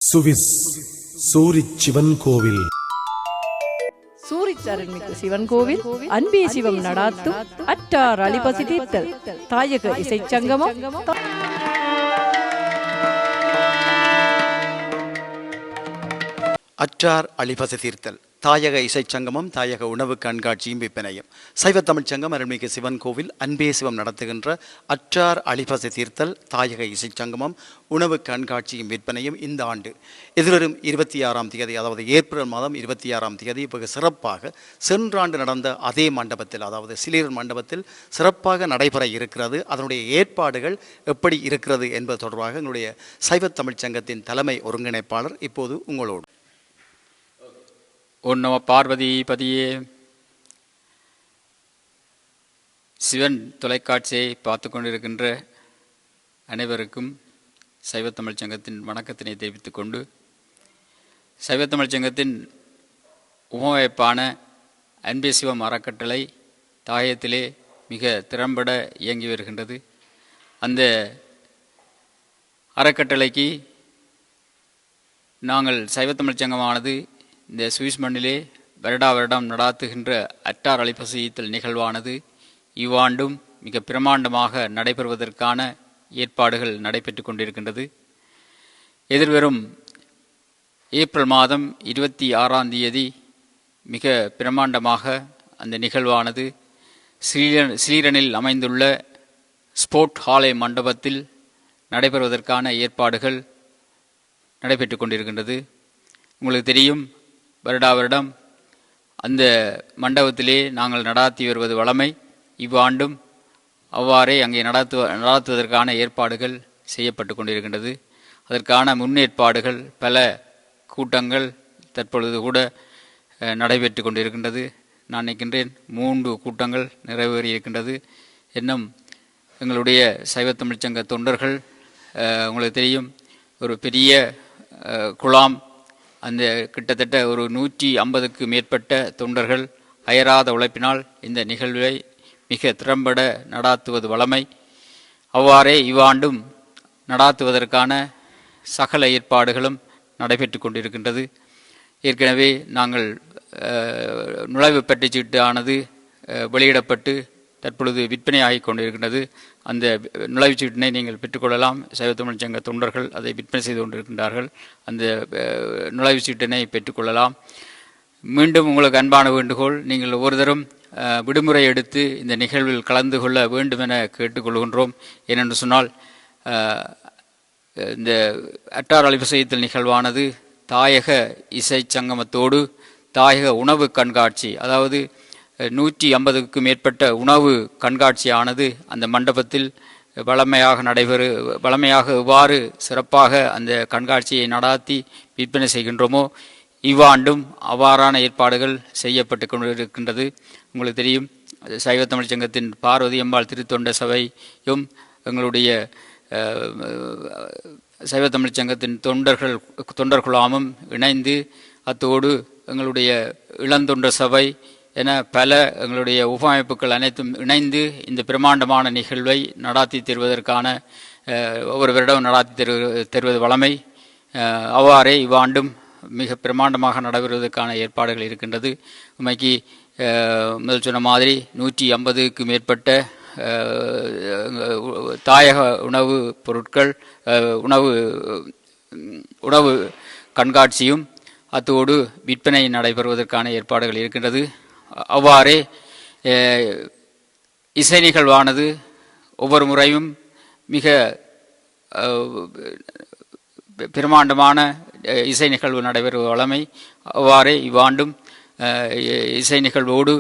Swiss Zurich Sivan கோவில். Zurich அருள்மிகு சிவன் கோவில் அன்பே சிவம் நடாத்தும் அற்றார் அழிபசி தீர்த்தல் தாயக இசைச் சங்கமம். அற்றார் அழிபசி தீர்த்தல் தாயக இசைச் சங்கமம், தாயக உணவு கண்காட்சியும் விற்பனையும். சைவ தமிழ்ச் சங்கம் அருள்மிகு சிவன் கோவில் அன்பே சிவம் நடத்துகின்ற அற்றார் அழிபசி தீர்த்தல் தாயக இசைச் சங்கமம் உணவு கண்காட்சியும் விற்பனையும் இந்த ஆண்டு எதிர்வரும் 26ஆம் தேதி, அதாவது ஏப்ரல் மாதம் 26ஆம் தேதி வெகு சிறப்பாக சென்றாண்டு நடந்த அதே மண்டபத்தில், அதாவது சிலீர் மண்டபத்தில் சிறப்பாக நடைபெற இருக்கிறது. அதனுடைய ஏற்பாடுகள் எப்படி இருக்கிறது என்பது தொடர்பாக எங்களுடைய சைவ தமிழ்ச் சங்கத்தின் தலைமை ஒருங்கிணைப்பாளர் இப்போது உங்களோடு. ஓம் நம பார்வதி பதியே. சிவன் தொலைக்காட்சியை பார்த்து கொண்டிருக்கின்ற அனைவருக்கும் சைவ தமிழ்ச் சங்கத்தின் வணக்கத்தினை தெரிவித்துக் கொண்டு, சைவ தமிழ்ச் சங்கத்தின் உபமைப்பான அன்பே சிவம் அறக்கட்டளை தாயத்திலே மிக திறம்பட இயங்கி வருகின்றது. அந்த அறக்கட்டளைக்கு நாங்கள் சைவ தமிழ்ச் சங்கமானது இந்த சுவிஸ் மண்ணிலே வருடம் நடாத்துகின்ற அற்றார் அழிபசி தீர்த்தல் நிகழ்வானது இவ்வாண்டும் மிக பிரமாண்டமாக நடைபெறுவதற்கான ஏற்பாடுகள் நடைபெற்று கொண்டிருக்கின்றது. எதிர்வரும் ஏப்ரல் மாதம் 26ஆம் தேதி மிக பிரமாண்டமாக அந்த நிகழ்வானது ஸ்ரீரனில் அமைந்துள்ள ஸ்போர்ட் ஹாலை மண்டபத்தில் நடைபெறுவதற்கான ஏற்பாடுகள் நடைபெற்று கொண்டிருக்கின்றது. உங்களுக்கு தெரியும், வருடம் அந்த மண்டபத்திலே நாங்கள் நடாத்தி வருவது வழமை. இவ்வாண்டும் அவ்வாறே அங்கே நடாத்துவதற்கான ஏற்பாடுகள் செய்யப்பட்டு கொண்டிருக்கின்றது. அதற்கான முன்னேற்பாடுகள், பல கூட்டங்கள் தற்பொழுது கூட நடைபெற்று கொண்டிருக்கின்றது. நான் நினைக்கின்றேன் 3 கூட்டங்கள் நிறைவேறியிருக்கின்றது. இன்னும் எங்களுடைய சைவ தமிழ்ச் சங்க தொண்டர்கள், உங்களுக்கு தெரியும், ஒரு பெரிய குழாம், அந்த கிட்டத்தட்ட ஒரு 150க்கு மேற்பட்ட தொண்டர்கள் அயராத உழைப்பினால் இந்த நிகழ்வை மிக திறம்பட நடாத்துவது வழமை. அவ்வாறே இவ்வாண்டும் நடாத்துவதற்கான சகல ஏற்பாடுகளும் நடைபெற்று கொண்டிருக்கின்றது. ஏற்கனவே நாங்கள் நுழைவு பெற்றுச்சீட்டு ஆனது வெளியிடப்பட்டு தற்பொழுது விற்பனையாகி கொண்டிருக்கின்றது. அந்த நுழைவுச்சீட்டினை நீங்கள் பெற்றுக்கொள்ளலாம். சைவ தமிழ்ச் சங்க தொண்டர்கள் அதை விற்பனை செய்து கொண்டிருக்கின்றார்கள். அந்த நுழைவுச்சீட்டினை பெற்றுக்கொள்ளலாம். மீண்டும் உங்களுக்கு அன்பான வேண்டுகோள், நீங்கள் ஒவ்வொருத்தரும் விடுமுறை எடுத்து இந்த நிகழ்வில் கலந்து கொள்ள வேண்டும் என கேட்டுக்கொள்கின்றோம். ஏனென்று சொன்னால், இந்த அற்றார் அழிபசி தீர்த்தல் நிகழ்வானது தாயக இசை சங்கமத்தோடு தாயக உணவு கண்காட்சி, அதாவது 150க்கும் மேற்பட்ட உணவு கண்காட்சியானது அந்த மண்டபத்தில் வழமையாக எவ்வாறு சிறப்பாக அந்த கண்காட்சியை நடாத்தி விற்பனை செய்கின்றோமோ இவ்வாண்டும் அவ்வாறான ஏற்பாடுகள் செய்யப்பட்டு கொண்டிருக்கின்றது. உங்களுக்கு தெரியும், சைவ தமிழ்ச் சங்கத்தின் பார்வதி அம்பாள் திருத்தொண்ட சபையும் எங்களுடைய சைவ தமிழ்ச் சங்கத்தின் தொண்டர் குழாமும் இணைந்து, அத்தோடு எங்களுடைய இளந்தொண்டர் சபை என பல எங்களுடைய உபமைப்புகள் அனைத்தும் இணைந்து இந்த பிரமாண்டமான நிகழ்வை நடாத்தி தருவதற்கான ஒவ்வொரு வருடம் நடாத்தி தருவது வழமை. அவ்வாறே இவ்வாண்டும் மிக பிரமாண்டமாக நடைபெறுவதற்கான ஏற்பாடுகள் இருக்கின்றது. உண்மைக்கு முதல் சொன்ன மாதிரி 150க்கு மேற்பட்ட தாயக உணவு பொருட்கள், உணவு கண்காட்சியும் அத்தோடு விற்பனை நடைபெறுவதற்கான ஏற்பாடுகள் இருக்கின்றது. அவ்வாறே இசை நிகழ்வானது ஒவ்வொரு முறையும் மிக பிரமாண்டமான இசை நிகழ்வு நடைபெறும் வழமை. அவ்வாறே இவ்வாண்டும் இசை நிகழ்வோடு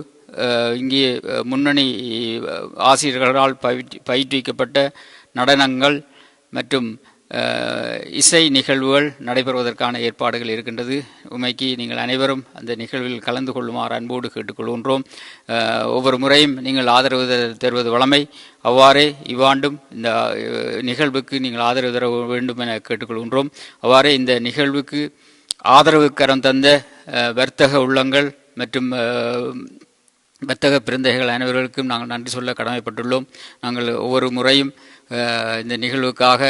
இங்கே முன்னணி ஆசிரியர்களால் பயிற்றுவிக்கப்பட்ட நடனங்கள் மற்றும் இசை நிகழ்வுகள் நடைபெறுவதற்கான ஏற்பாடுகள் இருக்கின்றது. உண்மைக்கு நீங்கள் அனைவரும் அந்த நிகழ்வில் கலந்து கொள்ளுமாறு அன்போடு கேட்டுக்கொள்கின்றோம். ஒவ்வொரு முறையும் நீங்கள் ஆதரவு தருவது வழமை. அவ்வாறே இவ்வாண்டும் இந்த நிகழ்வுக்கு நீங்கள் ஆதரவு தர வேண்டும் என கேட்டுக்கொள்கின்றோம். அவ்வாறே இந்த நிகழ்வுக்கு ஆதரவு கரம் தந்த வர்த்தக உள்ளங்கள் மற்றும் வர்த்தக பிறந்தைகள் அனைவர்களுக்கும் நாங்கள் நன்றி சொல்ல கடமைப்பட்டுள்ளோம். நாங்கள் ஒவ்வொரு முறையும் இந்த நிகழ்வுக்காக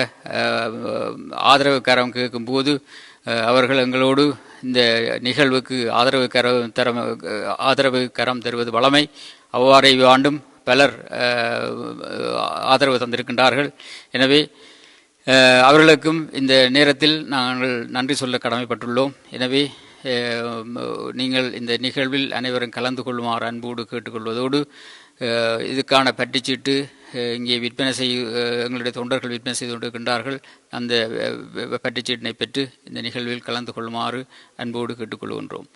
ஆதரவு கரம் கேட்கும்போது அவர்கள் எங்களோடு இந்த நிகழ்வுக்கு ஆதரவு கரம் தருவது வழமை. அவ்வாறே ஆண்டும் பலர் ஆதரவு தந்திருக்கின்றார்கள். எனவே அவர்களுக்கும் இந்த நேரத்தில் நாங்கள் நன்றி சொல்ல கடமைப்பட்டுள்ளோம். எனவே நீங்கள் இந்த நிகழ்வில் அனைவரும் கலந்து கொள்ளுமாறு அன்போடு கேட்டுக்கொள்வதோடு இதுக்கான பட்டிச்சீட்டு இங்கே விற்பனை எங்களுடைய தொண்டர்கள் விற்பனை செய்து கொண்டிருக்கின்றார்கள். அந்த பட்டிச்சீட்டினை பெற்று இந்த நிகழ்வில் கலந்து கொள்ளுமாறு அன்போடு கேட்டுக்கொள்கின்றோம்.